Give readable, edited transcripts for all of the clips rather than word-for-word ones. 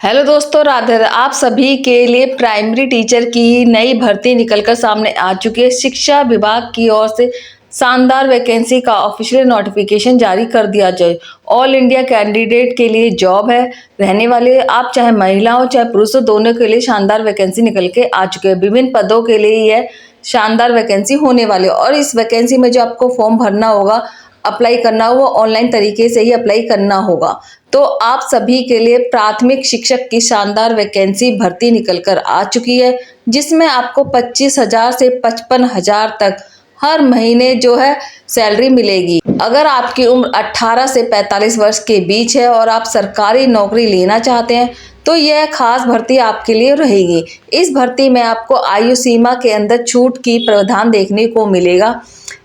Hello दोस्तों, राधे राधे। आप सभी के लिए प्राइमरी टीचर की नई भर्ती निकलकर सामने आ चुकी है। शिक्षा विभाग की ओर से शानदार वैकेंसी का ऑफिशियल नोटिफिकेशन जारी कर दिया जाए। ऑल इंडिया कैंडिडेट के लिए जॉब है रहने वाले, आप चाहे महिला हो चाहे पुरुष हो, दोनों के लिए शानदार वैकेंसी निकल के आ चुके हैं। विभिन्न पदों के लिए यह शानदार वैकेंसी होने वाली है और इस वैकेंसी में जो आपको फॉर्म भरना होगा, अप्लाई करना हो, वो ऑनलाइन तरीके से ही अप्लाई करना होगा। तो आप सभी के लिए प्राथमिक शिक्षक की शानदार वैकेंसी भर्ती निकल कर आ चुकी है, जिसमें आपको 25,000 से 55,000 तक हर महीने जो है सैलरी मिलेगी। अगर आपकी उम्र 18 से 45 वर्ष के बीच है और आप सरकारी नौकरी लेना चाहते हैं तो यह खास भर्ती आपके लिए रहेगी। इस भर्ती में आपको आयु सीमा के अंदर छूट की प्रावधान देखने को मिलेगा।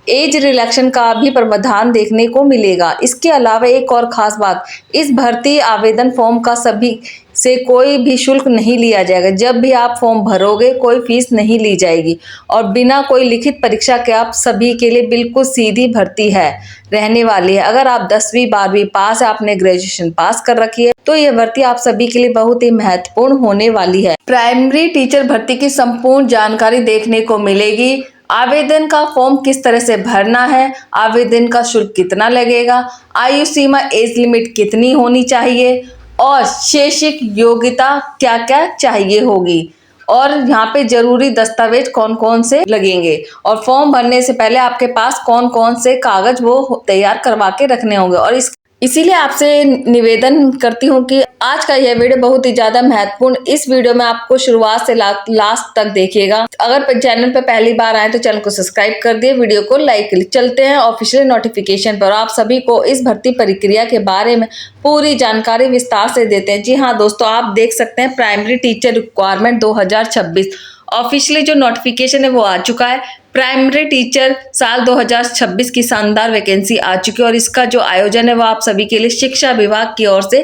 एज रिलैक्शन का भी प्रावधान देखने को मिलेगा। इसके अलावा एक और खास बात, इस भर्ती आवेदन फॉर्म का सभी से कोई भी शुल्क नहीं लिया जाएगा। जब भी आप फॉर्म भरोगे कोई फीस नहीं ली जाएगी और बिना कोई लिखित परीक्षा के आप सभी के लिए बिल्कुल सीधी भर्ती है रहने वाली है। अगर आप 10वीं 12वीं पास है, आपने ग्रेजुएशन पास कर रखी है, तो यह भर्ती आप सभी के लिए बहुत ही महत्वपूर्ण होने वाली है। प्राइमरी टीचर भर्ती की संपूर्ण जानकारी देखने को मिलेगी। आवेदन का फॉर्म किस तरह से भरना है, आवेदन का शुल्क कितना लगेगा, आयु सीमा एज लिमिट कितनी होनी चाहिए और शैक्षिक योग्यता क्या क्या चाहिए होगी और यहाँ पे जरूरी दस्तावेज कौन कौन से लगेंगे और फॉर्म भरने से पहले आपके पास कौन कौन से कागज वो तैयार करवा के रखने होंगे। और इसीलिए आपसे निवेदन करती हूँ कि आज का यह वीडियो बहुत ही ज्यादा महत्वपूर्ण। इस वीडियो में आपको शुरुआत से लास्ट तक देखिएगा। अगर चैनल पर पहली बार आए तो चैनल को सब्सक्राइब कर दिए, वीडियो को लाइक कर। चलते हैं ऑफिशियल नोटिफिकेशन पर। आप सभी को इस भर्ती प्रक्रिया के बारे में पूरी जानकारी विस्तार से देते हैं। जी हाँ दोस्तों, आप देख सकते हैं प्राइमरी टीचर रिक्वायरमेंट 2026 ऑफिशियली जो नोटिफिकेशन है वो आ चुका है। प्राइमरी टीचर साल 2026 की शानदार वैकेंसी आ चुकी है और इसका जो आयोजन है वो आप सभी के लिए शिक्षा विभाग की ओर से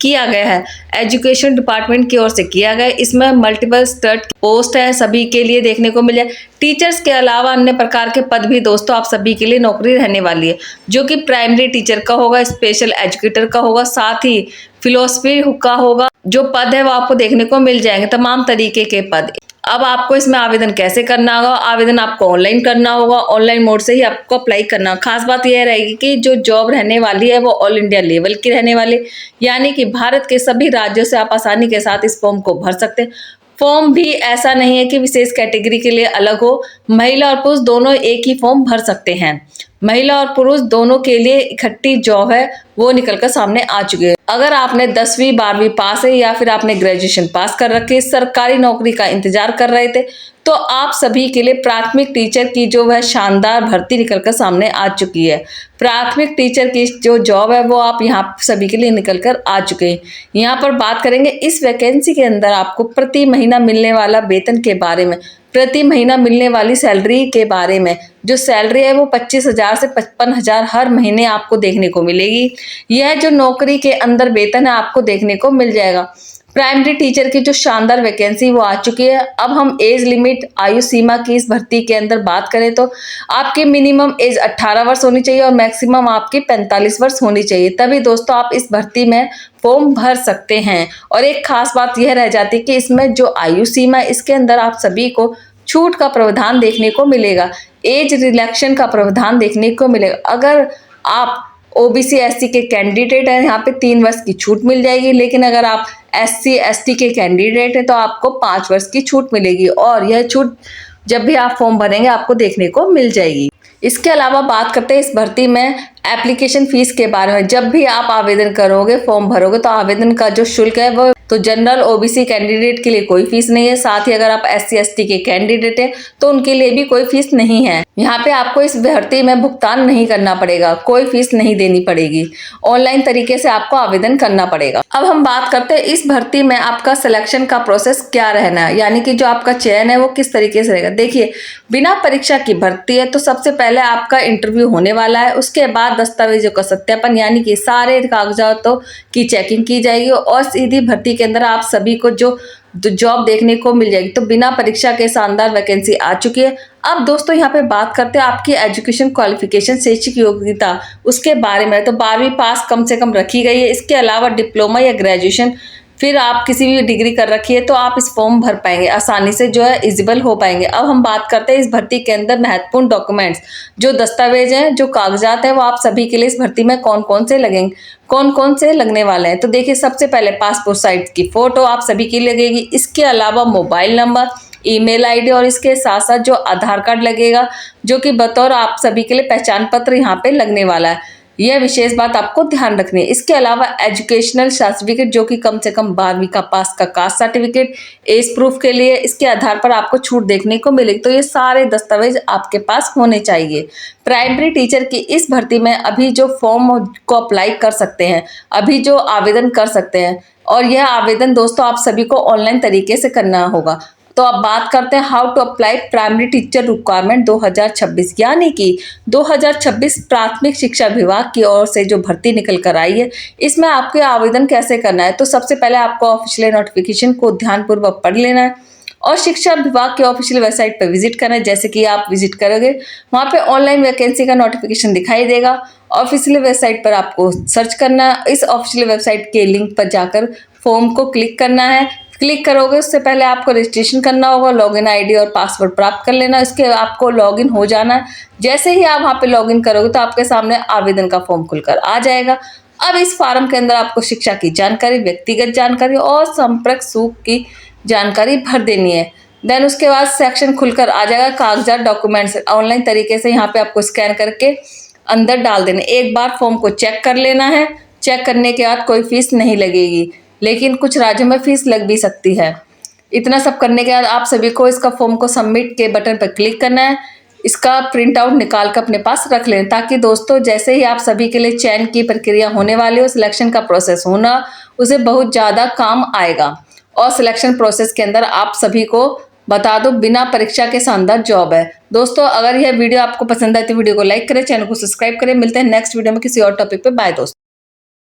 किया गया है, एजुकेशन डिपार्टमेंट की ओर से किया गया है। इसमें मल्टीपल स्टड पोस्ट है, सभी के लिए देखने को मिले। टीचर्स के अलावा अन्य प्रकार के पद भी दोस्तों आप सभी के लिए नौकरी रहने वाली है, जो कि प्राइमरी टीचर का होगा, स्पेशल एजुकेटर का होगा, साथ ही फिलोसफी का होगा। जो पद है वो आपको देखने को मिल जाएंगे, तमाम तरीके के पद। अब आपको इसमें आवेदन कैसे करना होगा, आवेदन आपको ऑनलाइन करना होगा, ऑनलाइन मोड से ही आपको अप्लाई करना होगा। खास बात यह रहेगी कि जो जॉब रहने वाली है वो ऑल इंडिया लेवल की रहने वाली, यानी कि भारत के सभी राज्यों से आप आसानी के साथ इस फॉर्म को भर सकते हैं। फॉर्म भी ऐसा नहीं है कि विशेष कैटेगरी के लिए अलग हो, महिला और पुरुष दोनों एक ही फॉर्म भर सकते हैं। महिला और पुरुष दोनों के लिए इकट्ठी जॉब है वो निकलकर सामने आ चुकी है। अगर आपने 10वीं 12वीं पास है या फिर आपने ग्रेजुएशन पास कर रखी है, सरकारी नौकरी का इंतजार कर रहे थे, तो आप सभी के लिए प्राथमिक टीचर की जो वह शानदार भर्ती निकलकर सामने आ चुकी है। प्राथमिक टीचर की जो जॉब है वो आप यहाँ सभी के लिए निकलकर आ चुके हैं। यहाँ पर बात करेंगे इस वैकेंसी के अंदर आपको प्रति महीना मिलने वाला वेतन के बारे में, प्रति महीना मिलने वाली सैलरी के बारे में। जो सैलरी है वो 25,000 से 55,000 हर महीने आपको देखने को मिलेगी। यह जो नौकरी के अंदर वेतन है आपको देखने को मिल जाएगा। प्राइमरी टीचर की जो शानदार वैकेंसी वो आ चुकी है। अब हम एज लिमिट आयु सीमा की इस भर्ती के अंदर बात करें तो आपकी मिनिमम एज 18 वर्ष होनी चाहिए और मैक्सिमम आपकी 45 वर्ष होनी चाहिए, तभी दोस्तों आप इस भर्ती में फॉर्म भर सकते हैं। और एक खास बात यह रह जाती है कि इसमें जो आयु सीमा है इसके अंदर आप सभी को छूट का प्रावधान देखने को मिलेगा, एज रिलैक्शन का प्रावधान देखने को मिलेगा। अगर आप ओबीसी एससी के कैंडिडेट हैं, यहाँ पे 3 वर्ष की छूट मिल जाएगी, लेकिन अगर आप एससी एसटी के कैंडिडेट हैं तो आपको 5 वर्ष की छूट मिलेगी और यह छूट जब भी आप फॉर्म भरेंगे आपको देखने को मिल जाएगी। इसके अलावा बात करते हैं इस भर्ती में एप्लीकेशन फीस के बारे में। जब भी आप आवेदन करोगे, फॉर्म भरोगे, तो आवेदन का जो शुल्क है वो तो जनरल ओबीसी कैंडिडेट के लिए कोई फीस नहीं है, साथ ही अगर आप एससी एसटी के कैंडिडेट हैं तो उनके लिए भी कोई फीस नहीं है। यहाँ पे आपको इस भर्ती में भुगतान नहीं करना पड़ेगा, कोई फीस नहीं देनी पड़ेगी, ऑनलाइन तरीके से आपको आवेदन करना पड़ेगा। अब हम बात करते हैं इस भर्ती में आपका सिलेक्शन का प्रोसेस क्या रहना है, यानी कि जो आपका चयन है वो किस तरीके से रहेगा। देखिए, बिना परीक्षा की भर्ती है तो सबसे पहले आपका इंटरव्यू होने वाला है, उसके बाद दस्तावेजों का सत्यापन यानी कि सारे कागजातों की चेकिंग की जाएगी और सीधी भर्ती के अंदर आप सभी को जो जॉब देखने को मिल जाएगी। तो बिना परीक्षा के शानदार वैकेंसी आ चुकी है। अब दोस्तों यहाँ पे बात करते हैं आपकी एजुकेशन क्वालिफिकेशन, शैक्षिक योग्यता उसके बारे में। तो 12वीं पास कम से कम रखी गई है, इसके अलावा डिप्लोमा या ग्रेजुएशन फिर आप किसी भी डिग्री कर रखी है तो आप इस फॉर्म भर पाएंगे आसानी से, जो है इजिबल हो पाएंगे। अब हम बात करते हैं इस भर्ती के अंदर महत्वपूर्ण डॉक्यूमेंट्स, जो दस्तावेज हैं, जो कागजात हैं, वो आप सभी के लिए इस भर्ती में कौन कौन से लगेंगे, कौन कौन से लगने वाले हैं। तो देखिए, सबसे पहले पासपोर्ट साइज की फोटो आप सभी की लगेगी। इसके अलावा मोबाइल नंबर, ईमेल आईडी और इसके साथ साथ जो आधार कार्ड लगेगा, जो कि बतौर आप सभी के लिए पहचान पत्र यहाँ पे लगने वाला है। यह विशेष बात आपको ध्यान रखनी है। इसके अलावा एजुकेशनल सर्टिफिकेट, जो कि कम से कम 12वीं का पास का कास्ट सर्टिफिकेट, एज प्रूफ के लिए इसके आधार पर आपको छूट देखने को मिलेगी। तो ये सारे दस्तावेज आपके पास होने चाहिए। प्राइमरी टीचर की इस भर्ती में अभी जो फॉर्म को अप्लाई कर सकते हैं, अभी जो आवेदन कर सकते हैं, और यह आवेदन दोस्तों आप सभी को ऑनलाइन तरीके से करना होगा। तो अब बात करते हैं how to apply primary teacher requirement 2026, यानी कि 2026 प्राथमिक शिक्षा विभाग की ओर से जो भर्ती निकल कर आई है, इसमें आपके आवेदन कैसे करना है। तो सबसे पहले आपको ऑफिशियल नोटिफिकेशन को ध्यानपूर्वक पढ़ लेना है और शिक्षा विभाग के ऑफिशियल वेबसाइट पर विजिट करना है। जैसे कि आप विजिट करोगे, वहाँ पे ऑनलाइन वैकेंसी का नोटिफिकेशन दिखाई देगा। ऑफिशियल वेबसाइट पर आपको सर्च करना है, इस ऑफिशियल वेबसाइट के लिंक पर जाकर फॉर्म को क्लिक करना है। क्लिक करोगे, उससे पहले आपको रजिस्ट्रेशन करना होगा, लॉगिन आईडी और पासवर्ड प्राप्त कर लेना। इसके आपको लॉगिन हो जाना है। जैसे ही आप वहाँ पे लॉगिन करोगे तो आपके सामने आवेदन का फॉर्म खुलकर आ जाएगा। अब इस फॉर्म के अंदर आपको शिक्षा की जानकारी, व्यक्तिगत जानकारी और संपर्क सूख की जानकारी भर देनी है। देन उसके बाद सेक्शन खुलकर आ जाएगा कागजात, डॉक्यूमेंट्स। ऑनलाइन तरीके से यहाँ पे आपको स्कैन करके अंदर डाल देने। एक बार फॉर्म को चेक कर लेना है। चेक करने के बाद कोई फीस नहीं लगेगी, लेकिन कुछ राज्यों में फीस लग भी सकती है। इतना सब करने के बाद आप सभी को इसका फॉर्म को सबमिट के बटन पर क्लिक करना है। इसका प्रिंट आउट निकाल कर अपने पास रख लें, ताकि दोस्तों जैसे ही आप सभी के लिए चयन की प्रक्रिया होने वाली हो, सिलेक्शन का प्रोसेस होना, उसे बहुत ज़्यादा काम आएगा। और सिलेक्शन प्रोसेस के अंदर आप सभी को बता दो, बिना परीक्षा के शानदार जॉब है। दोस्तों अगर यह वीडियो आपको पसंद आए तो वीडियो को लाइक करें, चैनल को सब्सक्राइब करें। मिलते हैं नेक्स्ट वीडियो में किसी और टॉपिक पे। बाय दोस्तों।